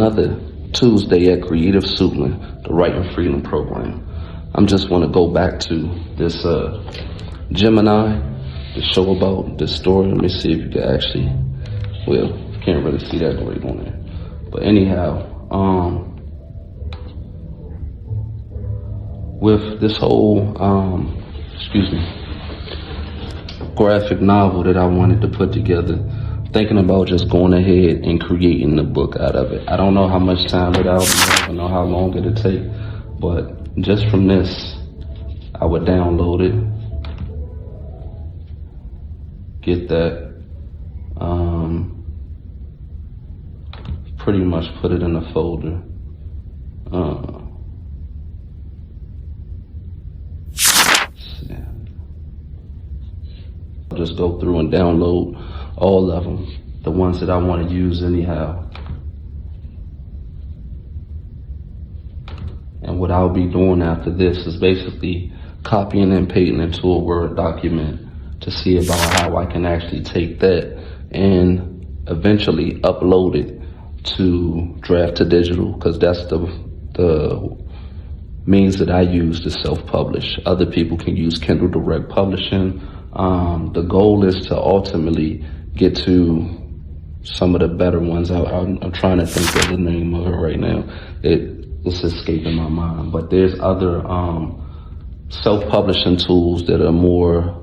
another Tuesday at Creative Suitland, the Writing Freedom Program. I'm just want to go back to this Gemini, the show about this story. Let me see if you can actually, well, you can't really see that great on there. But anyhow, with this whole, graphic novel that I wanted to put together, thinking about just going ahead and creating the book out of it. I don't know how much time it'll be, I don't know how long it'll take, but just from this, I would download it, get that, pretty much put it in a folder. I'll just go through and download all of them, the ones that I want to use anyhow. And what I'll be doing after this is basically copying and pasting into a Word document to see about how I can actually take that and eventually upload it to Draft to Digital, because that's the means that I use to self-publish. Other people can use Kindle Direct Publishing. The goal is to ultimately get to some of the better ones. I'm trying to think of the name of it right now. It's escaping my mind. But there's other self-publishing tools that are more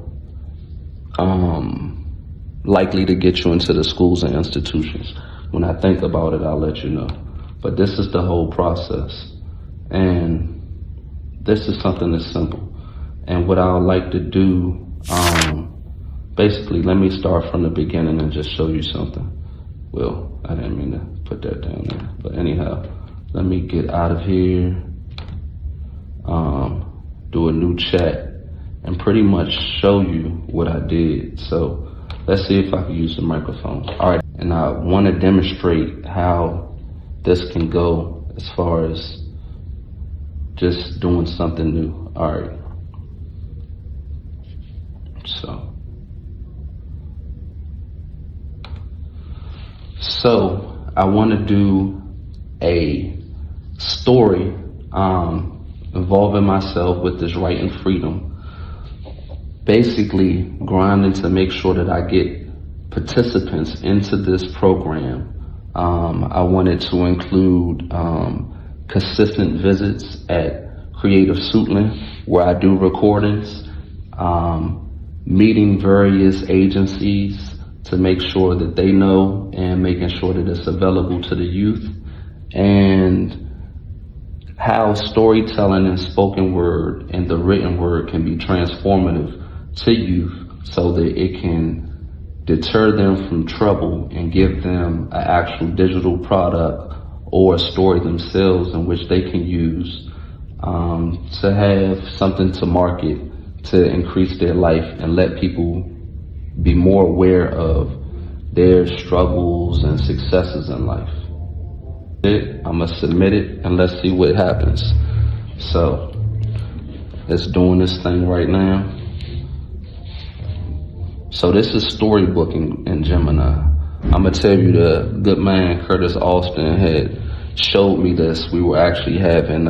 likely to get you into the schools and institutions. When I think about it, I'll let you know. But this is the whole process. And this is something that's simple. And what I would like to do, basically, let me start from the beginning and just show you something. Well, I didn't mean to put that down there. But anyhow, let me get out of here, do a new chat, and pretty much show you what I did. So let's see if I can use the microphone. All right, and I want to demonstrate how this can go as far as just doing something new. All right. So I want to do a story involving myself with this writing freedom. Basically grinding to make sure that I get participants into this program. I wanted to include consistent visits at Creative Suitland, where I do recordings, meeting various agencies to make sure that they know and making sure that it's available to the youth, and how storytelling and spoken word and the written word can be transformative to youth so that it can deter them from trouble and give them an actual digital product or a story themselves in which they can use to have something to market to increase their life and let people be more aware of their struggles and successes in life. I'm gonna submit it and let's see what happens. So it's doing this thing right now. So this is storybooking in Gemini. I'm gonna tell you, the good man Curtis Austin had showed me this. We were actually having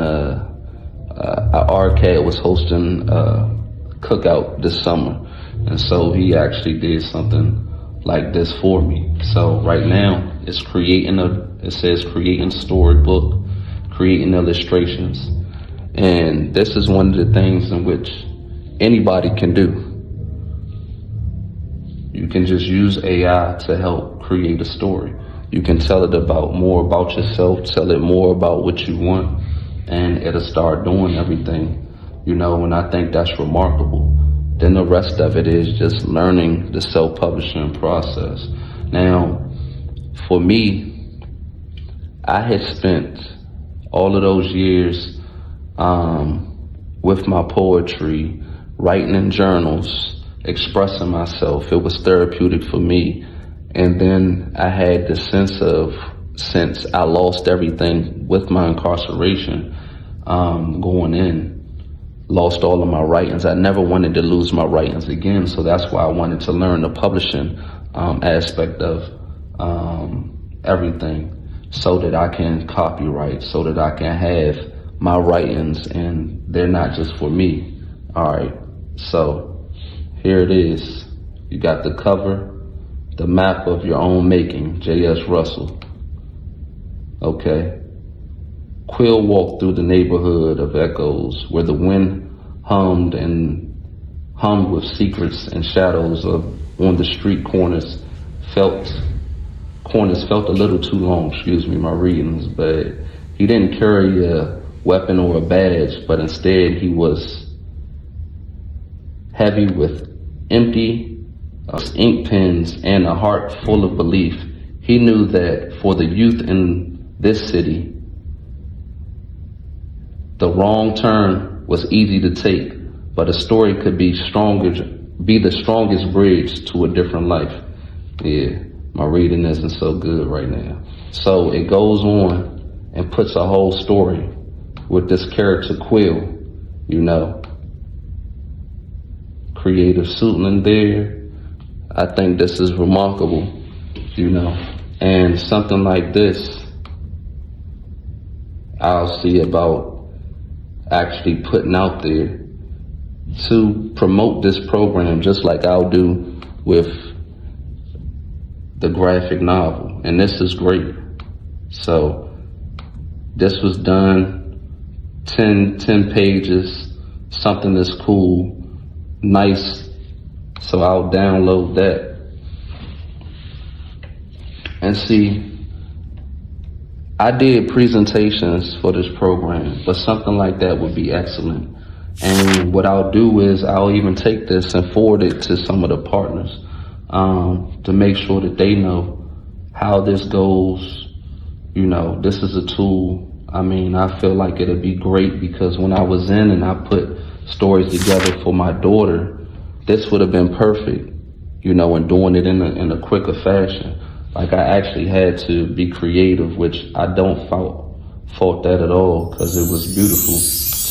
Arcade was hosting a cookout this summer, and so he actually did something like this for me. So right now it's it says creating storybook, creating illustrations, and this is one of the things in which anybody can do. You can just use AI to help create a story. You can tell it more about yourself, tell it more about what you want, and it'll start doing everything, and I think that's remarkable. Then the rest of it is just learning the self-publishing process. Now, for me, I had spent all of those years with my poetry, writing in journals, expressing myself. It was therapeutic for me. And then I had the sense of, since I lost everything with my incarceration, going in, lost all of my writings. I never wanted to lose my writings again. So that's why I wanted to learn the publishing aspect of everything. so that I can copyright, so that I can have my writings and they're not just for me. All right, so here it is. You got the cover, the map of your own making, J.S. Russell. Okay. Quill walked through the neighborhood of echoes where the wind hummed with secrets and shadows on the street corners felt a little too long, my readings, but he didn't carry a weapon or a badge, but instead he was heavy with empty ink pens and a heart full of belief. He knew that for the youth in this city, the wrong turn was easy to take, but a story could be the strongest bridge to a different life. Yeah, my reading isn't so good right now. So it goes on and puts a whole story with this character Quill, creative Suitland there. I think this is remarkable, and something like this I'll see about actually putting out there to promote this program, just like I'll do with the graphic novel. And this is great. So this was done 10 pages, something that's cool, nice. So I'll download that and see. I did presentations for this program, but something like that would be excellent. And what I'll do is I'll even take this and forward it to some of the partners to make sure that they know how this goes. This is a tool. I feel like it'll be great because when I was in and I put stories together for my daughter, this would have been perfect, and doing it in a quicker fashion. Like I actually had to be creative, which I don't fault that at all, because it was beautiful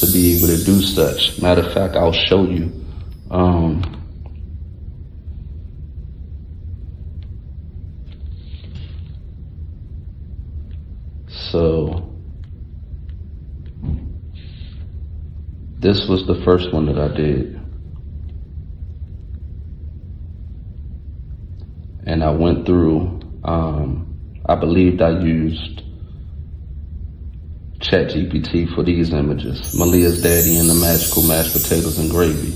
to be able to do such. Matter of fact, I'll show you. So this was the first one that I did. And I went through, I believed I used ChatGPT for these images, Malia's Daddy and the Magical Mashed Potatoes and Gravy,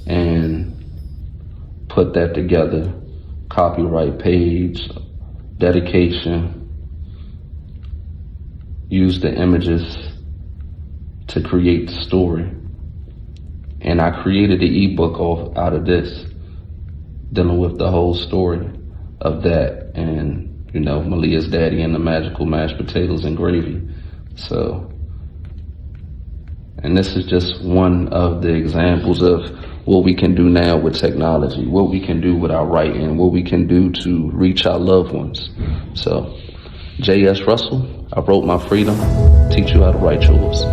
and put that together, copyright page, dedication, used the images to create the story. And I created the ebook out of this, dealing with the whole story of that, and Malia's Daddy and the Magical Mashed Potatoes and Gravy. So, and this is just one of the examples of what we can do now with technology, what we can do with our writing, what we can do to reach our loved ones. So, J.S. Russell, I wrote my freedom, teach you how to write yours.